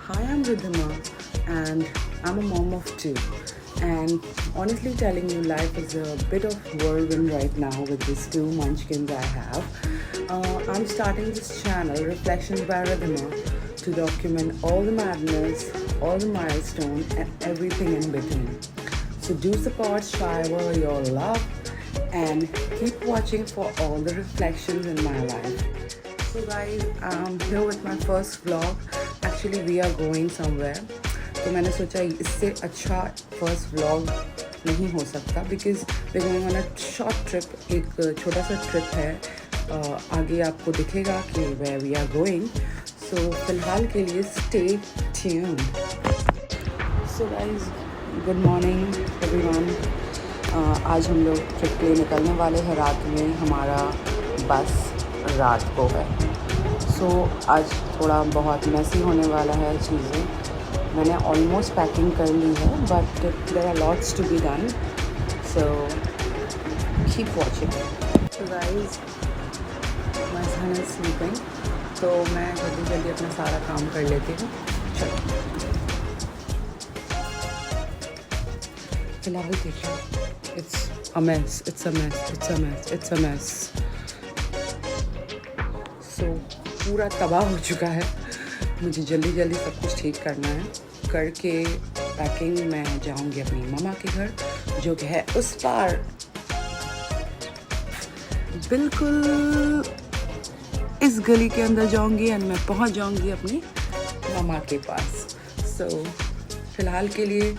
Hi, I'm Ridhima, and I'm a mom of two. And honestly, telling you, life is a bit of whirlwind right now with these two munchkins I have. I'm starting this channel, Reflections by Ridhima, to document all the madness, all the milestones, and everything in between. So do support, shower your love, and keep watching for all the reflections in my life. So guys, I'm here with my first vlog. Actually, we are going somewhere. तो मैंने सोचा इससे अच्छा first vlog नहीं हो सकता because we going on a short trip. एक छोटा सा ट्रिप है. आगे आपको दिखेगा कि way we are going. So फिलहाल के लिए stay tuned. So guys, good morning everyone. आज हम लोग ट्रिप के लिए निकलने वाले हैं. रात में हमारा बस रात को है. सो आज थोड़ा बहुत मैसी होने वाला है चीज़ें. मैंने ऑलमोस्ट पैकिंग कर ली है but there are lots to be done. So keep watching. So guys, my son is sleeping, तो मैं जल्दी जल्दी अपना सारा काम कर लेती हूँ. चलो फिलहाल देखिए. It's a mess, it's a mess, it's a mess, it's a mess. So पूरा तबाह हो चुका है. मुझे जल्दी जल्दी सब कुछ ठीक करना है. करके पैकिंग मैं जाऊंगी अपनी मामा के घर जो कि है उस पार, बिल्कुल इस गली के अंदर जाऊंगी एंड मैं पहुंच जाऊंगी अपनी मामा के पास. सो फिलहाल के लिए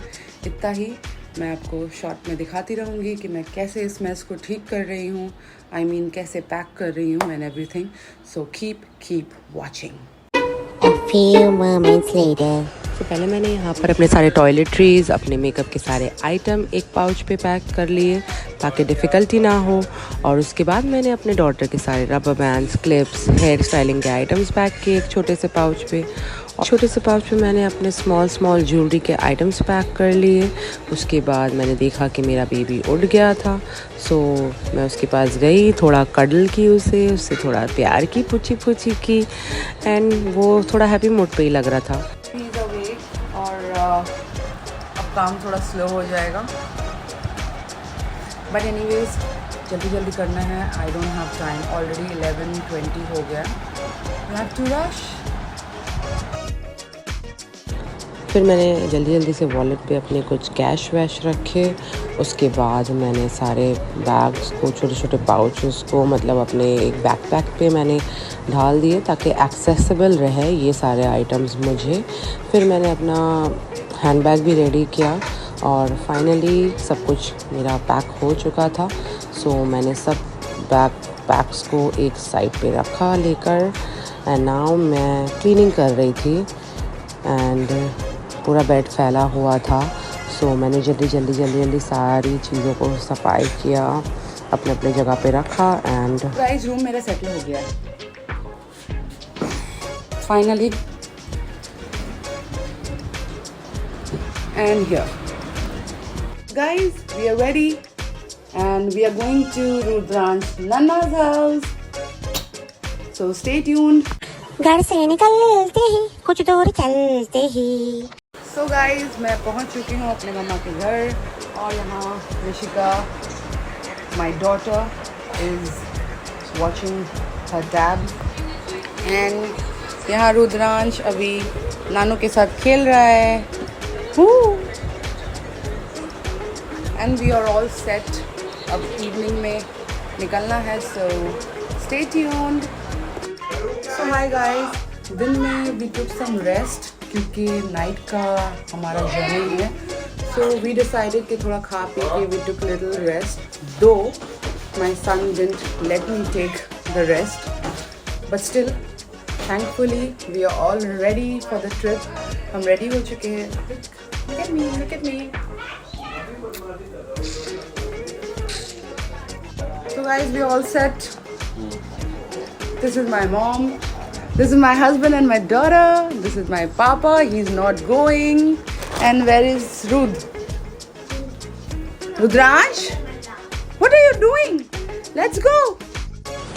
इतना ही. मैं आपको शॉर्ट में दिखाती रहूँगी कि मैं कैसे इस मैस को ठीक कर रही हूँ. आई मीन कैसे पैक कर रही हूँ and everything. So keep watching. A few moments later. तो पहले मैंने यहाँ पर अपने सारे टॉयलेटरीज़, अपने मेकअप के सारे आइटम एक पाउच पे पैक कर लिए ताकि डिफ़िकल्टी ना हो. और उसके बाद मैंने अपने डॉटर के सारे rubber bands, clips, hair styling के आइटम्स पैक किए एक छोटे से पाउच पे. और छोटे से पाउच पे मैंने अपने स्मॉल ज्वेलरी के आइटम्स पैक कर लिए. उसके बाद मैंने देखा कि मेरा बेबी उड़ गया था. सो मैं उसके पास गई, थोड़ा कडल की उससे थोड़ा प्यार की, पूछी की. एंड वो थोड़ा हैप्पी मूड पे ही लग रहा था. और अब काम थोड़ा स्लो हो जाएगा बट एनीवेज जल्दी करना है. I don't have time. Already 11:20 हो गया. I have to rush. फिर मैंने जल्दी से वॉलेट पे अपने कुछ कैश वैश रखे. उसके बाद मैंने सारे बैग्स को, छोटे पाउचेस को, मतलब अपने एक बैकपैक पे मैंने ढाल दिए ताकि एक्सेसिबल रहे ये सारे आइटम्स मुझे. फिर मैंने अपना हैंडबैग भी रेडी किया और फाइनली सब कुछ मेरा पैक हो चुका था. सो मैंने सब बैग्स को एक साइड पे रखा लेकर. एंड नाउ मैं क्लीनिंग कर रही थी एंड पूरा बेड फैला हुआ था. सो मैंने जल्दी सारी चीज़ों को सफाई किया, अपने जगह पे रखा. एंड गाइस, रूम मेरा सेटल हो गया है finally. And here guys, we are ready and we are going to Rudransh Nanna's house. So stay tuned. घर से निकलते ही कुछ दूर चलते ही. So guys, मैं पहुंच चुकी हूँ अपने मम्मा के घर. और यहाँ Rishika, my daughter, is watching her tab. And यहाँ रुद्रांश अभी नानू के साथ खेल रहा है. And we are all set. अब इवनिंग में निकलना है. So stay tuned. So hi guys, दिन में we took some rest क्योंकि नाइट का हमारा जर्नी है. So we decided कि थोड़ा खा पी के we took little rest. Though my son didn't let me take the rest, but still thankfully we are all ready for the trip. हम ready हो चुके हैं. Look at me, look at me. So guys, we all set. This is my mom. This is my husband and my daughter. This is my papa. He's not going. And where is Rud? Rudransh? What are you doing? Let's go.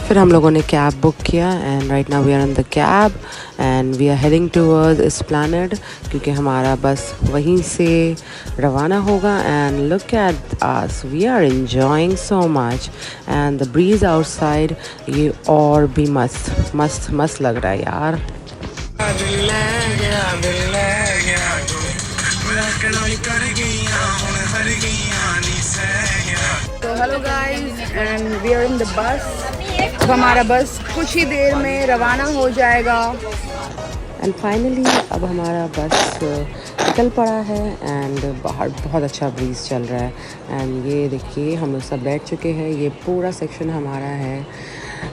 फिर हम लोगों ने cab book किया and right now we are in the cab and we are heading towards Esplanade क्योंकि हमारा bus वहीं से रवाना होगा। And look at us, we are enjoying so much and the breeze outside ये और भी मस्त मस्त मस्त लग रहा है यार। तो hello guys and we are in the bus. अब हमारा बस कुछ ही देर में रवाना हो जाएगा। एंड फाइनली अब हमारा बस निकल पड़ा है एंड बाहर बहुत अच्छा ब्रीज चल रहा है। एंड ये देखिए हम लोग सब बैठ चुके हैं, ये पूरा सेक्शन हमारा है।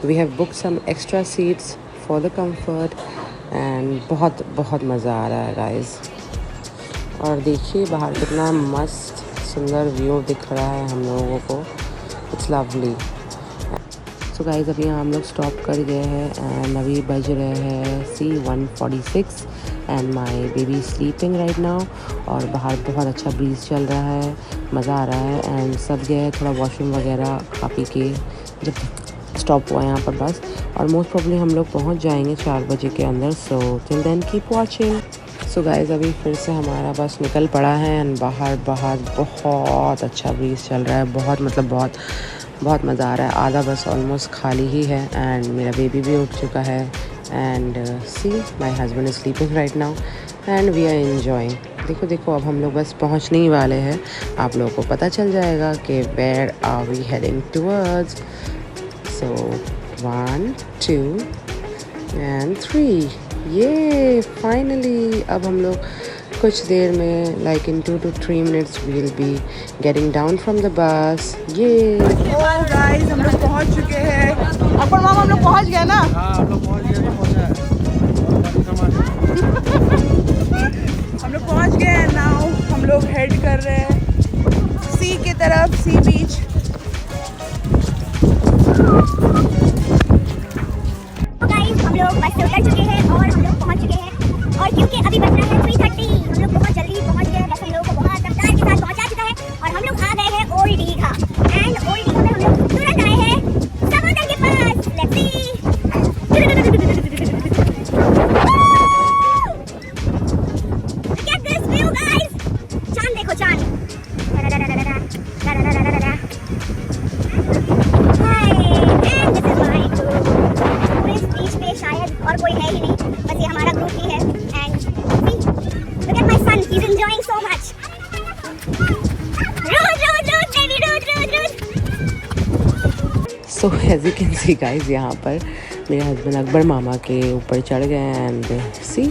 We have book some extra seats for the comfort and बहुत बहुत मज़ा आ रहा है गाइस। और देखिए बाहर कितना मस्त सुंदर व्यू दिख रहा है हम लोगों को, इट्स लवली। सो गाइस अभी हम लोग स्टॉप कर गए हैं एंड अभी बज रहे हैं C1:46 and my baby sleeping right now. और बाहर बहुत अच्छा ब्रीज चल रहा है, मज़ा आ रहा है एंड सब गए थोड़ा वॉशरूम वगैरह खा पी के जब स्टॉप हुआ यहाँ पर बस। और मोस्ट प्रॉब्ली हम लोग पहुँच जाएंगे 4 बजे के अंदर। So till then keep watching. So guys अभी फिर से हमारा बस निकल पड़ा है एंड बाहर बहुत अच्छा ब्रीज चल रहा है, बहुत मतलब बहुत मज़ा आ रहा है। आधा बस ऑलमोस्ट खाली ही है एंड मेरा बेबी भी उठ चुका है and see my husband is sleeping right now and we are enjoying. देखो अब हम लोग बस पहुंचने ही वाले हैं, आप लोगों को पता चल जाएगा कि where are we heading towards. So 1 2 and 3 ये फाइनली अब हम लोग कुछ देर में like in 2 to 3 minutes we'll be getting down from the bus। ये गाइस हम लोग पहुंच चुके हैं। अकबर मामा हम लोग पहुंच गए ना? हाँ हम लोग पहुंच गए। हम लोग पहुंच गए हैं। नाउ हम लोग हेड कर रहे हैं सी की तरफ, सी बीच। हम लोग बस से उतर चुके हैं और हम लोग पहुंच चुके हैं। और क्योंकि अभी बज रहा है 3:30, हम लोग बहुत जल्दी पहुंच गए। बस हम लोगों को बहुत रफ्तार के साथ पहुंचा चुका है और हम लोग आ गए हैं old Digha. And old Digha में हम लोग तुरंत आए हैं समुद्र के पास। Let's see. Get this view guys, चांद देखो चांद। And this is my group. इस बीच पे शायद और कोई है ही नहीं, बस ये हमारा ग्रुप ही है। And look at my son, he's enjoying so much. Road baby, road. So as you can see guys यहाँ पर मेरे हस्बैंड अकबर मामा के ऊपर चढ़ गए and see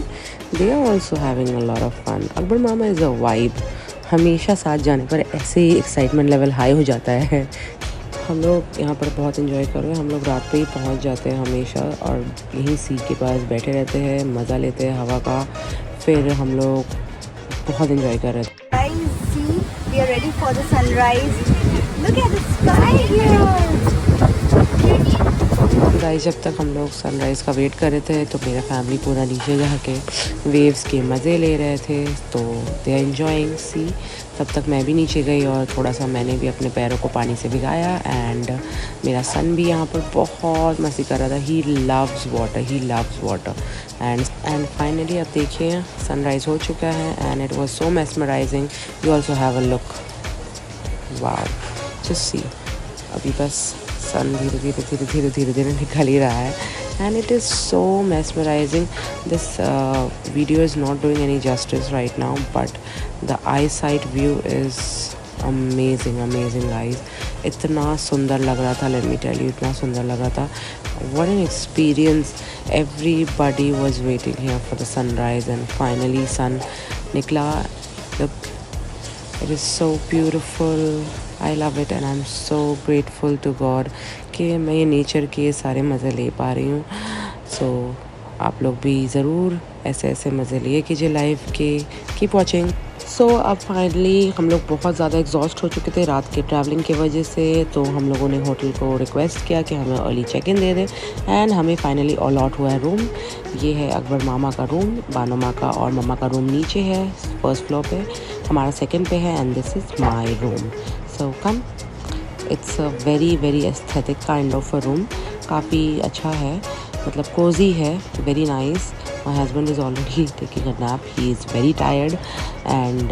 they are also having a lot of fun. Akbar मामा इज़ अ वाइब, हमेशा साथ जाने पर ऐसे ही एक्साइटमेंट लेवल हाई हो जाता है। हम लोग यहाँ पर बहुत इन्जॉय कर रहे हैं। हम लोग रात पे ही पहुँच जाते हैं हमेशा और यहीं सी के पास बैठे रहते हैं, मज़ा लेते हैं हवा का। फिर हम लोग बहुत इन्जॉय कर रहे थे। Guys, see, we are ready for the sunrise. Look at the sky here. Guys जब तक हम लोग सनराइज़ का वेट कर रहे थे तो मेरा फैमिली पूरा नीचे जाके वेव्स के मज़े ले रहे थे, तो दे आर एंजॉयिंग सी। तब तक मैं भी नीचे गई और थोड़ा सा मैंने भी अपने पैरों को पानी से भिगाया एंड मेरा सन भी यहाँ पर बहुत मस्ती कर रहा था। He loves water and finally अब देखिए सनराइज़ हो चुका है and it was so mesmerising. You also have a look, wow, just see. अभी बस सन धीरे धीरे निकल ही रहा है and it is so mesmerizing. This video is not doing any justice right now, but the eyesight view is amazing guys. इतना सुंदर लग रहा था, let me tell you, इतना सुंदर लग रहा था। What an experience. Everybody was waiting here for the sunrise and finally sun निकला। Look, it is so beautiful. I love it and I'm so grateful to God कि मैं ये nature के सारे मज़े ले पा रही हूँ। सो आप लोग भी ज़रूर ऐसे मज़े लिए कीजिए लाइफ के। Keep watching. सो अब फाइनली हम लोग बहुत ज़्यादा एग्जॉस्ट हो चुके थे रात के ट्रैवलिंग की वजह से, तो हम लोगों ने होटल को रिक्वेस्ट किया कि हमें अर्ली चेक इन दे दें एंड हमें फाइनली अलॉट हुआ है रूम। ये है अकबर मामा का रूम, बानो माँ का और मम्मा का रूम नीचे है फर्स्ट फ्लोर पे, हमारा सेकंड पे है and this is my room. So come, it's a very aesthetic kind of a room काफ़ी अच्छा है, मतलब कोजी है, very nice. My husband is already taking a nap, he is very tired. And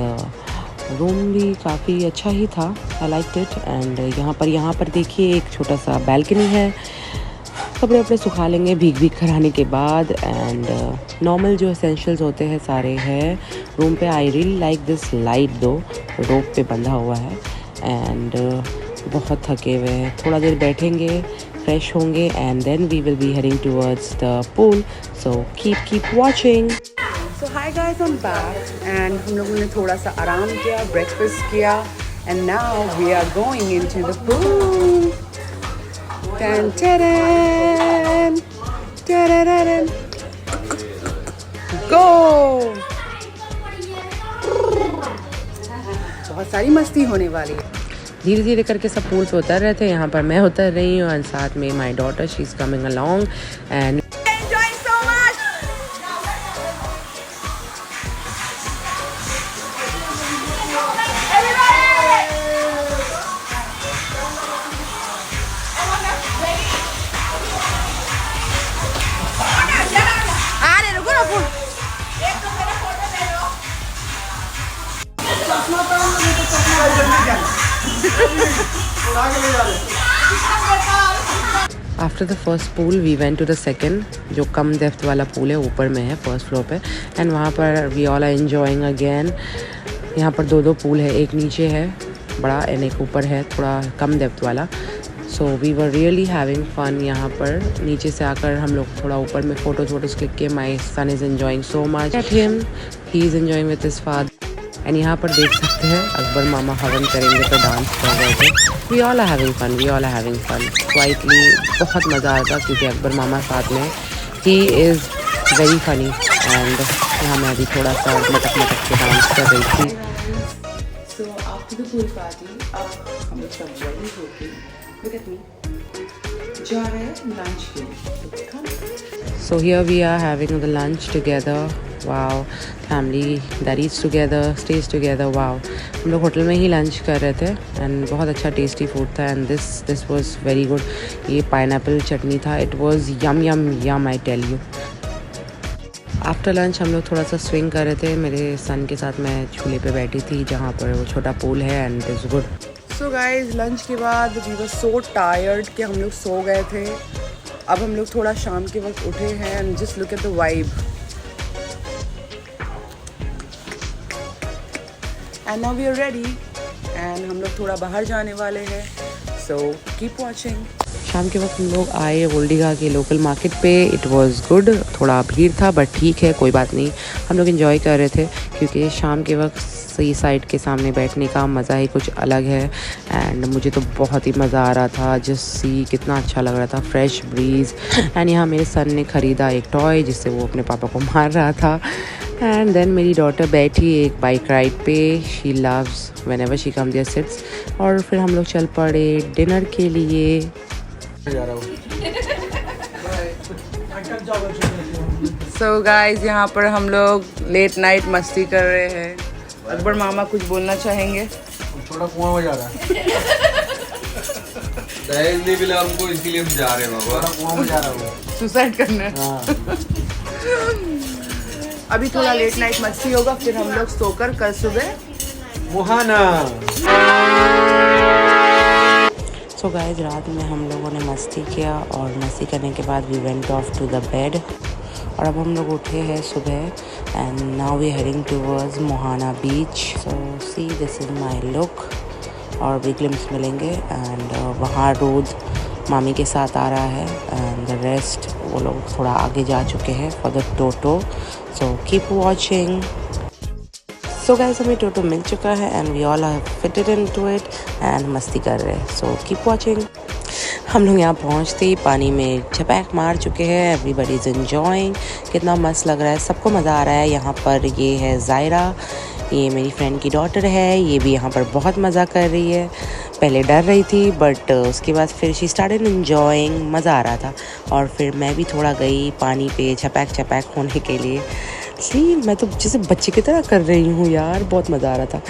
room भी काफ़ी अच्छा ही था, I like it. And यहाँ पर देखिए एक छोटा सा बैल्कनी है. कपड़े वपड़े सुखा लेंगे भीग कर आने के बाद. एंड नॉर्मल जो एसेंशियल्स होते हैं सारे हैं रूम पे. I really like this light दो, रोप पे बंधा हुआ है. एंड बहुत थके हुए हैं, थोड़ा देर बैठेंगे, फ्रेश होंगे, and then we will be heading towards the pool. So keep watching. So hi guys, I'm back and हम लोगों ने थोड़ा सा आराम किया, ब्रेकफास्ट किया, and now we are going into the pool. Tan taran, tarararan. Go! बहुत सारी मस्ती होने वाली है. धीरे धीरे करके सब पूल पे उतर रहे थे. यहाँ पर मैं उतर रही हूँ एंड साथ में my daughter, she is coming along. And after the first pool we went to the second, जो कम डेप्थ वाला पूल है, ऊपर में है फर्स्ट फ्लोर पे. एंड वहाँ पर we all are enjoying again. यहाँ पर दो पूल है, एक नीचे है बड़ा एंड एक ऊपर है थोड़ा कम डेप्थ वाला. So we were really having fun. यहाँ पर नीचे से आकर हम लोग थोड़ा ऊपर में फ़ोटोज़ क्लिक किए. My son is enjoying so much at him, he is enjoying with his father. And यहाँ पर देख सकते हैं अकबर मामा हवन करेंगे तो डांस कर रहे थे. We all are having fun quietly. बहुत मज़ा आता क्योंकि अकबर मामा साथ में, he is very funny. And यहाँ मैं अभी थोड़ा सा मटक के डांस कर रही थी. So after the pool party, अब हम लोग सब ready होके look at me जा रहे हैं लंच के लिए. So here we are having the lunch together. Wow, family that eats together, stays together. Wow, हम लोग होटल में ही लंच कर रहे थे एंड बहुत अच्छा टेस्टी फूड था. And this was very good. ये पाइनएप्पल चटनी था. It was yum I tell you. After lunch हम लोग थोड़ा सा स्विंग कर रहे थे. मेरे सन के साथ मैं झूले पे बैठी थी जहाँ पर वो छोटा पूल है. And it's good. So guys lunch के बाद वी वर सो टायर्ड कि हम लोग सो गए थे. अब हम लोग थोड़ा शाम के वक्त उठे हैं and just look at the vibe. And now we are ready and हम लोग थोड़ा बाहर जाने वाले हैं. So keep watching. शाम के वक्त हम लोग आए ओल्डीगा के लोकल मार्केट पे. It was good. थोड़ा भीड़ था बट ठीक है, कोई बात नहीं. हम लोग एंजॉय कर रहे थे क्योंकि शाम के वक्त सी साइड के सामने बैठने का मज़ा ही कुछ अलग है. एंड मुझे तो बहुत ही मज़ा आ रहा था. जस्ट सी कितना अच्छा लग रहा था, फ्रेश ब्रीज. एंड यहाँ मेरे सन ने ख़रीदा एक टॉय जिससे वो अपने पापा को मार रहा था. एंड देन मेरी डॉटर बैठी एक बाइक राइड पे. She loves whenever she come there sits. और फिर हम लोग चल पड़े डिनर के लिए. सो गाइज यहाँ पर हम लोग लेट नाइट मस्ती कर रहे हैं. अकबर मामा कुछ बोलना चाहेंगे? थोड़ा कुआं में जा रहा है. दहेज नहीं मिला हमको इसीलिए हम जा रहे हैं बाबा. कुआं में जा रहा हूँ सुसाइड करने. अभी थोड़ा लेट नाइट मस्ती होगा फिर हम लोग सोकर कल सुबह मुहाना. सो गाइस रात में हम लोगों ने मस्ती किया और मस्ती करने के बाद we went off to the bed. और अब हम लोग उठे हैं सुबह and now we heading towards Mohana beach. So see this is my look. और भी ग्लिम्स मिलेंगे. एंड वहाँ रोज मामी के साथ आ रहा है एंड द रेस्ट वो लोग थोड़ा आगे जा चुके हैं for the toto. So keep watching. So guys हमें टोटो मिल चुका है and we all are fitted into it and मस्ती कर रहे हैं. So keep watching. हम लोग यहाँ पहुँचते ही पानी में छपैक मार चुके हैं. Everybody is enjoying. कितना मस्त लग रहा है, सबको मज़ा आ रहा है. यहाँ पर ये है ज़ायरा, ये मेरी फ्रेंड की डॉटर है. ये भी यहाँ पर बहुत मज़ा कर रही है. पहले डर रही थी बट उसके बाद फिर शी स्टार्टेड एंजॉइंग. मज़ा आ रहा था. और फिर मैं भी थोड़ा गई पानी पे छपैक होने के लिए. सी मैं तो जैसे बच्चे की तरह कर रही हूँ यार, बहुत मज़ा आ रहा था.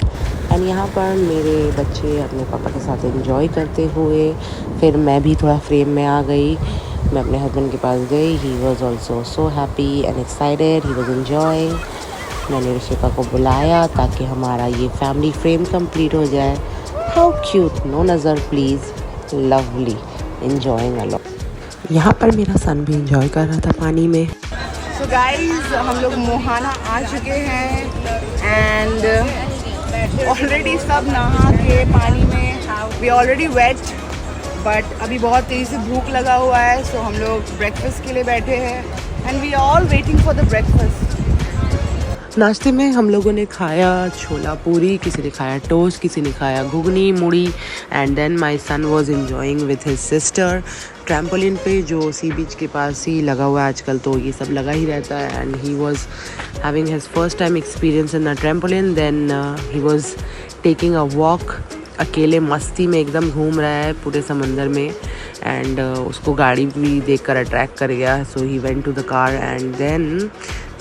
एंड यहाँ पर मेरे बच्चे अपने पापा के साथ एंजॉय करते हुए फिर मैं भी थोड़ा फ्रेम में आ गई. मैं अपने हस्बैंड के पास गई. He was also so happy and excited. He was enjoying. मैंने ऋषिका को बुलाया ताकि हमारा ये फैमिली फ्रेम कंप्लीट हो जाए. How cute. नो नज़र please. Lovely. Enjoying a lot. यहाँ पर मेरा सन भी एंजॉय कर रहा था पानी में. सो गाइस हम लोग मोहाना आ चुके हैं एंड ऑलरेडी सब नहा के पानी में. वी ऑलरेडी वेट बट अभी बहुत तेज़ी से भूख लगा हुआ है. सो हम लोग ब्रेकफास्ट के लिए बैठे हैं and we all waiting for the breakfast. नाश्ते में हम लोगों ने खाया छोला पूरी, किसी ने खाया टोस्ट, किसी ने खाया ghugni muri. And then my son was enjoying with his sister. Trampoline पे जो सी बीच के पास ही लगा हुआ है आजकल, तो ये सब लगा ही रहता है. And he was having his first time experience in the trampoline. Then he was taking a walk. अकेले मस्ती में एकदम घूम रहा है पूरे समंदर में. एंड उसको गाड़ी भी देखकर अट्रैक्ट कर गया. So he went to the car and then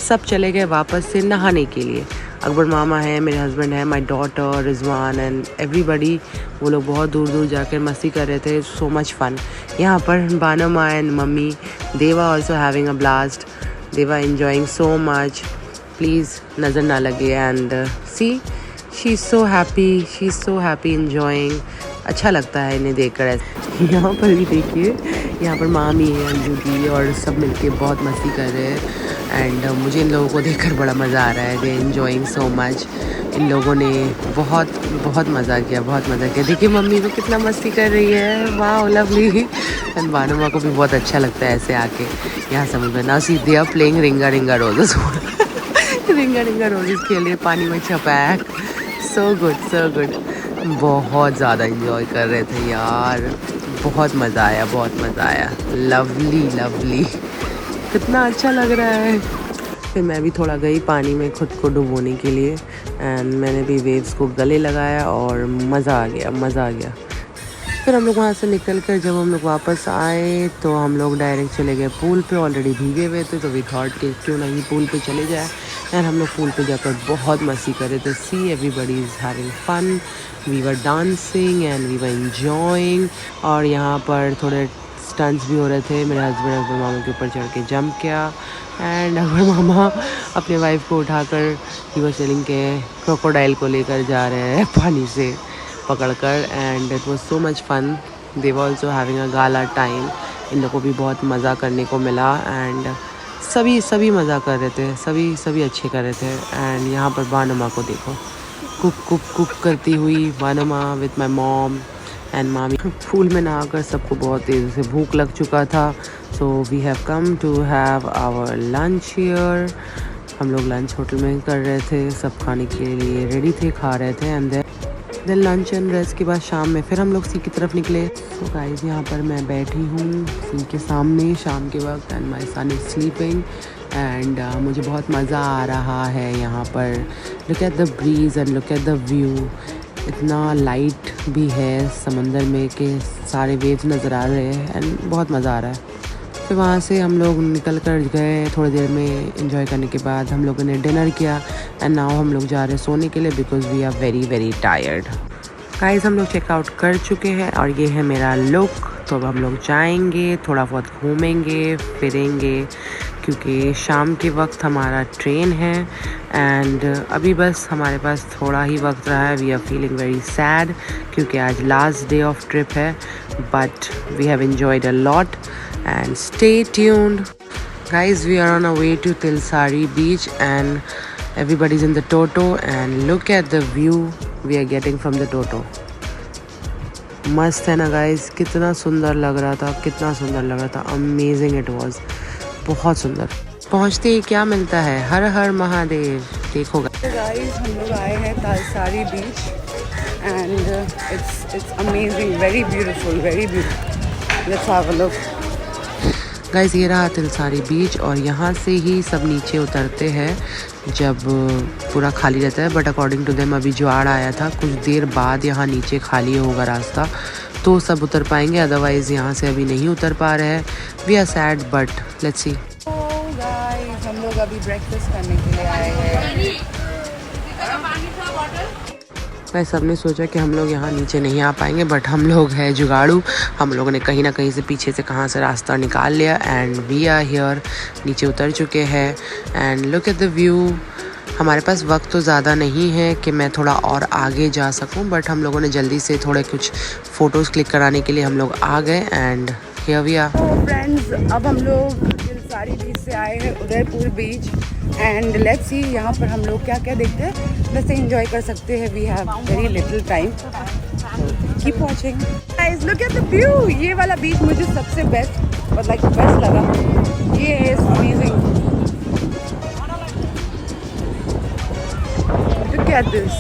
सब चले गए वापस से नहाने के लिए. अकबर मामा है, मेरे हस्बैंड है, my daughter Rizwan and everybody. वो लोग बहुत दूर दूर जाकर मस्ती कर रहे थे. So much fun. यहाँ पर Banma and mummy Deva also having a blast. Deva enjoying so much. Please नज़र ना लगे. And see she is so happy enjoying. अच्छा लगता है इन्हें देखकर ऐसे. यहाँ पर भी देखिए, यहाँ पर मामी है, अंजू की, और सब मिलके बहुत मस्ती कर रहे हैं. एंड मुझे इन लोगों को देखकर बड़ा मज़ा आ रहा है. दे एंजॉइंग सो मच. इन लोगों ने बहुत मज़ा किया. देखिए मम्मी तो कितना मस्ती कर रही है. वाह लवली. एंड बानुमा को भी बहुत अच्छा लगता है ऐसे आके यहाँ समुद्र. ना सी दे आर प्लेइंग रिंगा रोजेस. रिंगा रोजेस खेल रहे पानी में छपैक. So good. बहुत ज़्यादा इंजॉय कर रहे थे यार. बहुत मज़ा आया. लवली. कितना अच्छा लग रहा है. फिर मैं भी थोड़ा गई पानी में खुद को डुबोने के लिए. एंड मैंने भी वेव्स को गले लगाया और मज़ा आ गया. फिर हम लोग वहाँ से निकल कर जब हम लोग वापस आए तो हम लोग डायरेक्ट चले गए पूल पे. ऑलरेडी भीगे हुए थे तो वी थॉट कि क्यों नहीं पूल पे चले जाए. एंड हम लोग पूल पे जाकर बहुत मस्ती कर रहे थे. See everybody is having fun. We were dancing and we were enjoying. और यहाँ पर थोड़े स्टंट्स भी हो रहे थे. मेरे हस्बैंड अकबर मामा के ऊपर चढ़ के जंप किया. एंड अकबर मामा अपने वाइफ को उठाकर ही वाज टेलिंग के क्रोकोडाइल को लेकर जा रहे हैं पानी से पकड़कर. And it was so much fun. They were also having a gala time. इन लोगों को भी बहुत मज़ा करने को मिला. एंड सभी मज़ा कर रहे थे. सभी अच्छे कर रहे थे. एंड यहाँ पर बानुमा को देखो, कुक करती हुई बानुमा विथ माई मॉम एंड मामी. पूल में नहाकर सबको बहुत तेज़ी से भूख लग चुका था. So we have come to have our lunch here. हम लोग लंच होटल में कर रहे थे. सब खाने के लिए रेडी थे, खा रहे थे. And then lunch and rest के बाद शाम में फिर हम लोग सी की तरफ निकले. तो गाइस यहाँ पर मैं बैठी हूँ सी के सामने शाम के वक्त. And my son is sleeping. And मुझे बहुत मज़ा आ रहा है यहाँ पर. Look at the breeze and look at the view. इतना लाइट भी है समंदर में कि सारे वेव्स नज़र आ रहे हैं. एंड बहुत मज़ा आ रहा है. फिर वहाँ से हम लोग निकल कर गए. थोड़ी देर में एंजॉय करने के बाद हम लोगों ने डिनर किया. एंड नाउ हम लोग जा रहे हैं सोने के लिए because we are very tired. Guys हम लोग चेकआउट कर चुके हैं और ये है मेरा लुक. तो अब हम लोग जाएंगे, थोड़ा बहुत घूमेंगे फिरेंगे क्योंकि शाम के वक्त हमारा ट्रेन है. एंड अभी बस हमारे पास थोड़ा ही वक्त रहा है. We are feeling very sad क्योंकि आज लास्ट डे ऑफ ट्रिप है. But we have enjoyed a lot. And stay tuned. Guys, we are on our way to Tilsari beach and everybody's in the Toto and look at the view we are getting from the Toto. मस्त है ना guys. कितना सुंदर लग रहा था. Amazing it was. बहुत सुंदर. पहुंचते ही क्या मिलता है, हर हर महादेव. देखो गाइस हम लोग आए हैं Talsari beach and it's amazing, very beautiful. Let's have a look. Guys ये रहा तिलसारी बीच और यहाँ से ही सब नीचे उतरते हैं जब पूरा खाली रहता है. बट अकॉर्डिंग टू देम अभी ज्वार आया था. कुछ देर बाद यहाँ नीचे खाली होगा रास्ता तो सब उतर पाएंगे. अदरवाइज़ यहाँ से अभी नहीं उतर पा रहे हैं. We are sad but let's see. Guys हम लोग अभी ब्रेकफास्ट करने के लिए आए हैं. भाई सबने सोचा कि हम लोग यहाँ नीचे नहीं आ पाएंगे, बट हम लोग हैं जुगाड़ू। हम लोगों ने कहीं ना कहीं से पीछे से कहाँ से रास्ता निकाल लिया एंड वी आर हियर। नीचे उतर चुके हैं and look at the view. हमारे पास वक्त तो ज़्यादा नहीं है कि मैं थोड़ा और आगे जा सकूं, बट हम लोगों ने जल्दी से थोड़े कुछ फ़ोटोज़ क्लिक कराने के लिए हम लोग आ गए and here we are. Friends, अब हम लोग दिलसारी बीच से आए हैं Udaipur beach and let's see यहाँ पर हम लोग क्या क्या देखते हैं, वैसे एंजॉय कर सकते हैं। We have very little time, keep watching guys. Look at the view. ये वाला बीच मुझे सबसे बेस्ट और लाइक बेस्ट लगा। ये is amazing. Look at this.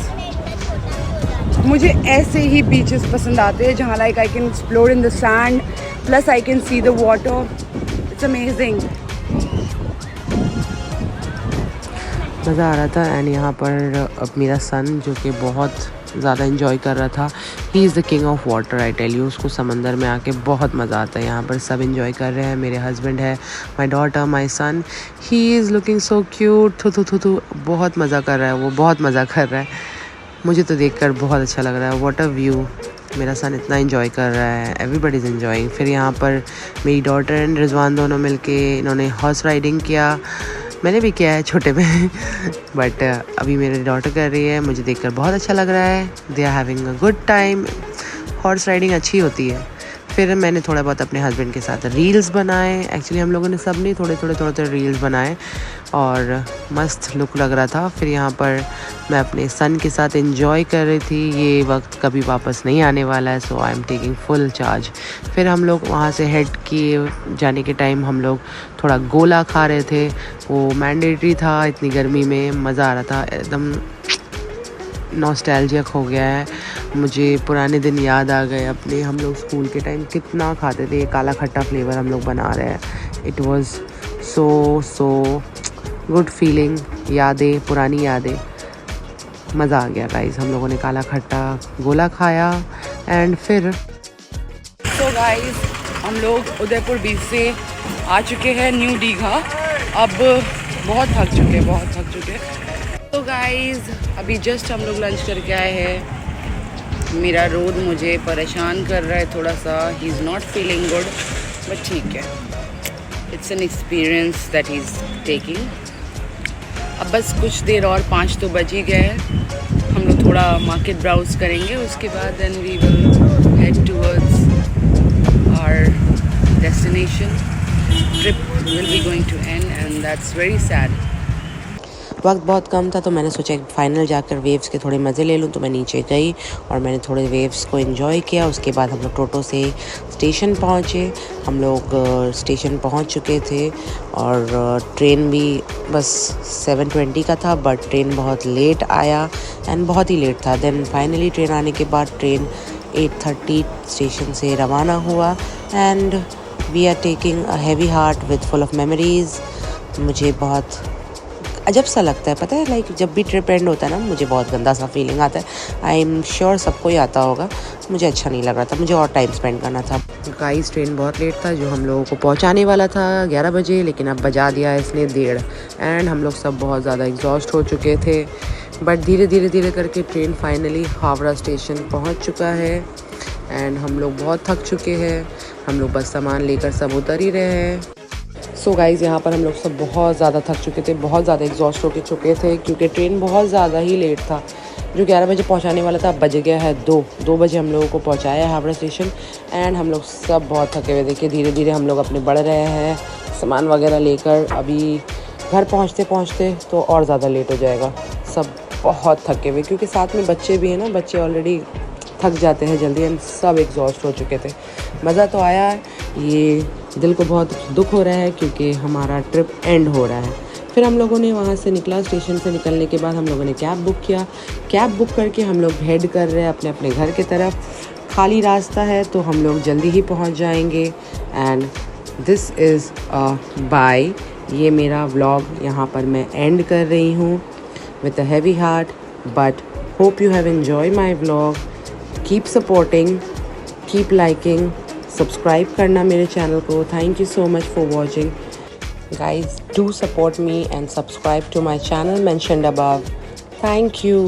मुझे ऐसे ही बीचेस पसंद आते हैं जहाँ like I can explore in the sand plus I can see the water. It's amazing. मज़ा आ रहा था एंड यहाँ पर अब मेरा सन जो कि बहुत ज़्यादा इन्जॉय कर रहा था, he is the king of water. I tell you, उसको समंदर में आके बहुत मज़ा आता है। यहाँ पर सब इन्जॉय कर रहे हैं। मेरे हस्बैंड है, my daughter, my son, he is looking so cute. थू बहुत मज़ा कर रहा है वो, बहुत मज़ा कर रहा है। मुझे तो देखकर बहुत अच्छा लग रहा है। What a view. मेरा सन इतना इन्जॉय कर रहा है, एवरीबडी इज़ इन्जॉइंग। फिर यहाँ पर मेरी डॉटर एंड रिजवान दोनों मिलके इन्होंने हॉर्स राइडिंग किया। मैंने भी किया है छोटे में बट अभी मेरी डॉटर कर रही है। मुझे देखकर बहुत अच्छा लग रहा है। They are having a good time. Horse riding अच्छी होती है। फिर मैंने थोड़ा बहुत अपने हस्बैंड के साथ रील्स बनाए। एक्चुअली हम लोगों ने सब ने थोड़े रील्स बनाए और मस्त लुक लग रहा था। फिर यहाँ पर मैं अपने सन के साथ एंजॉय कर रही थी। ये वक्त कभी वापस नहीं आने वाला है, so I am taking full charge. फिर हम लोग वहाँ से हेड किए जाने के टाइम हम लोग थोड़ा गोला खा रहे थे। वो मैंडेटरी था, इतनी गर्मी में मज़ा आ रहा था। एकदम नॉस्टैल्जिया हो गया है। मुझे पुराने दिन याद आ गए अपने। हम लोग स्कूल के टाइम कितना खाते थे। काला खट्टा फ्लेवर हम लोग बना रहे हैं। It was so good feeling. यादें, पुरानी यादें, मज़ा आ गया गाइस। हम लोगों ने काला खट्टा गोला खाया एंड फिर तो गाइस हम लोग उदयपुर बीच से आ चुके हैं न्यू दीघा। अब बहुत थक चुके। तो गाइस अभी जस्ट हम लोग लंच करके आए हैं। मेरा रोड मुझे परेशान कर रहा है थोड़ा सा। He is not feeling good, but ठीक है, it's an experience that he is taking. अब बस कुछ देर और, 5 तो बज ही गए हैं। हम लोग थोड़ा मार्केट ब्राउज करेंगे, उसके बाद then we will head towards our destination. Trip will be going to end and that's very sad. वक्त बहुत कम था तो मैंने सोचा फाइनल जाकर वेव्स के थोड़े मज़े ले लूँ। तो मैं नीचे गई और मैंने थोड़े वेव्स को एंजॉय किया। उसके बाद हम लोग टोटो से स्टेशन पहुँचे। हम लोग स्टेशन पहुँच चुके थे और ट्रेन भी बस 7:20 का था, बट ट्रेन बहुत लेट आया एंड बहुत ही लेट था। देन फाइनली ट्रेन आने के बाद ट्रेन 8:30 स्टेशन से रवाना हुआ and we are taking a heavy heart with full of memories. मुझे बहुत अजब सा लगता है, पता है, लाइक जब भी ट्रिप एंड होता है ना, मुझे बहुत गंदा सा फीलिंग आता है। आई एम श्योर सबको ही आता होगा। मुझे अच्छा नहीं लग रहा था, मुझे और टाइम स्पेंड करना था। गाइस ट्रेन बहुत लेट था, जो हम लोगों को पहुंचाने वाला था 11 बजे, लेकिन अब बजा दिया इसने 1:30 एंड हम लोग सब बहुत ज़्यादा एग्जॉस्ट हो चुके थे। बट धीरे धीरे करके ट्रेन फाइनली हावड़ा स्टेशन पहुँच चुका है एंड हम लोग बहुत थक चुके हैं। हम लोग बस सामान लेकर सब उतर ही रहे हैं। सो गाइज़ यहाँ पर हम लोग सब बहुत ज़्यादा थक चुके थे, बहुत ज़्यादा एग्जॉस्ट हो चुके थे, क्योंकि ट्रेन बहुत ज़्यादा ही लेट था। जो 11 बजे पहुँचाने वाला था, अब बज गया है 2 बजे हम लोगों को पहुँचाया है हावड़ा स्टेशन एंड हम लोग सब बहुत थके हुए। देखिए धीरे धीरे हम लोग अपने बढ़ रहे हैं सामान वगैरह लेकर। अभी घर पहुँचते तो और ज़्यादा लेट हो जाएगा। सब बहुत थके हुए, क्योंकि साथ में बच्चे भी हैं ना, बच्चे ऑलरेडी थक जाते हैं जल्दी। हम सब एग्जॉस्ट हो चुके थे। मज़ा तो आया है, ये दिल को बहुत दुख हो रहा है क्योंकि हमारा ट्रिप एंड हो रहा है। फिर हम लोगों ने वहाँ से निकला। स्टेशन से निकलने के बाद हम लोगों ने कैब बुक किया। कैब बुक करके हम लोग हेड कर रहे हैं अपने अपने घर की तरफ। खाली रास्ता है तो हम लोग जल्दी ही पहुँच जाएंगे एंड दिस इज़ बाय। ये मेरा व्लॉग यहाँ पर मैं एंड कर रही हूँ with a heavy heart, but hope you have enjoy my vlog. Keep supporting, keep liking, subscribe करना मेरे चैनल को। Thank you so much for watching guys. Do support me and subscribe to my channel mentioned above. Thank you.